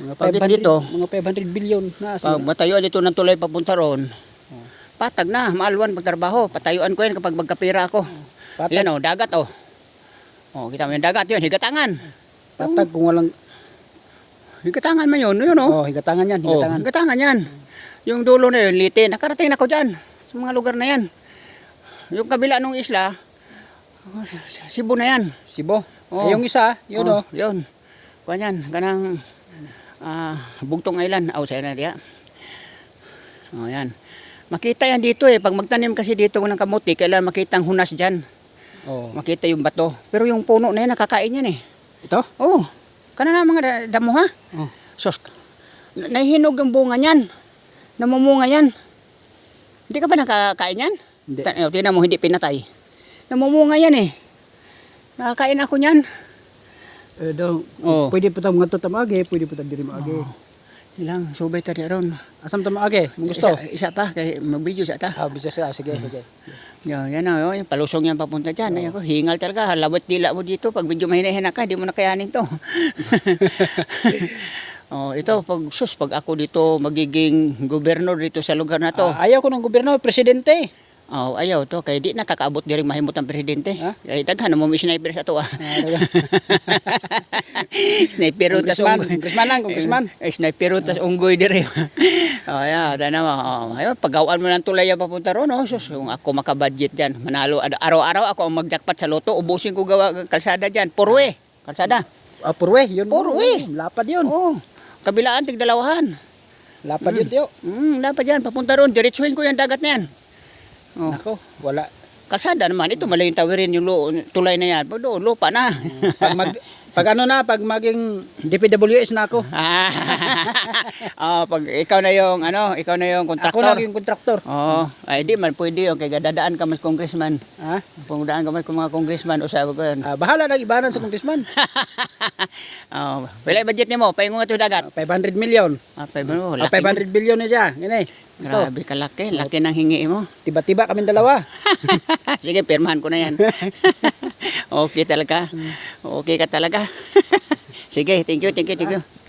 Mga Pag 500, dito, mga 500 billion na. pag matayuan dito ng tulay papunta roon, patag na, maalwan pagtrabaho. Patayuan ko yan kapag magkapira ako. Patag, Yan o, dagat o. O, kita mo yung dagat yun, higatangan. patag kung walang, Higatangan man yun, yun o. higatangan yan, Oh, higatangan. higatangan yan. Yung dulo na yun, Liti, nakarating na ako dyan. Sa mga lugar na yan. Yung kabila ng isla, Cebu na yan. Sibo. Oh. Yung isa, yun Oh, yun. Kuha yan, kanang Bugtong Island. Aw, sa'yo na diya. O, yan. Makita yan dito eh. Pag magtanim kasi dito ng kamuti, kailangan makita ang hunas dyan. Oh. Makita yung bato. Pero yung puno na yan, nakakain yan eh. Ito? Oo. Kana na mga damo ha? Oh. Sos, nahihinog ang bunga niyan. Namumunga yan. Hindi ka ba nakakain yan? Hindi. Tingnan mo, hindi pinatay. Namumunga yan eh. Nakakain ako niyan. Oh. Pwede po tayo mga tamagi, pwede po tayo diri maagi. Ilang, subay tayo ron. Asam tamagi, mong gusto? Isa pa, kaya mag-video sa ta. Bisa siya, sige, sige. Yan na, yung palusong yan papunta dyan. Ay, ako, hingal talaga. Halawat dila mo dito. Pag medyo mahina-hina ka, di mo nakayanin to. Oh, ito, pag ako dito magiging gobernador dito sa lugar na to. Ayaw ko ng gobyerno, presidente. Oh, ayaw to. Kaya di nakakaabot diri mahimot ang presidente. Ha? Kaya daghan mo sniper sa to ah. Sniper tas unggoy. Congressman lang, congressman. Ay, sniper tas unggoy diri. Oh, yeah, dana mo. Oh, ayo pagawaan mo ng tulay papunta ron, oh. Sus, kung ako makabudget diyan, manalo araw-araw ako ang magjakpat sa loto, ubusin ko gawa kalsada diyan. Purwe, kalsada. Purwe, yun. Purwe. Lapad yun. Oh, kabilaan tigdalawahan. Lapad yun, tiyo. Dapat diyan papunta ron, diretsuhin ko yung dagat na yan. Oh. Nako, wala. Kalsada naman, ito malayong tawirin yung tulay na yan. Pag doon, lupa na. Pag ano na, pag maging DPWS na ako. Oh, pag ikaw na yung kontraktor. Ako lang yung kontraktor. Oh, ay di man pwede yun. Kaya dadaan ka mas congressman. Ha? Kung dadaan ka mas mga congressman, usabi ko yan. Bahala na ibanan sa congressman. Oh, wala budget ni mo, paingon nga ito dagat. 500 million. 500 500 billion na siya. Yan eh. Grabe ka laki, laki ng hingi mo. Tiba-tiba kami dalawa. Sige, pirmahan ko na yan. Okay talaga. Okay ka talaga. Sige, thank you.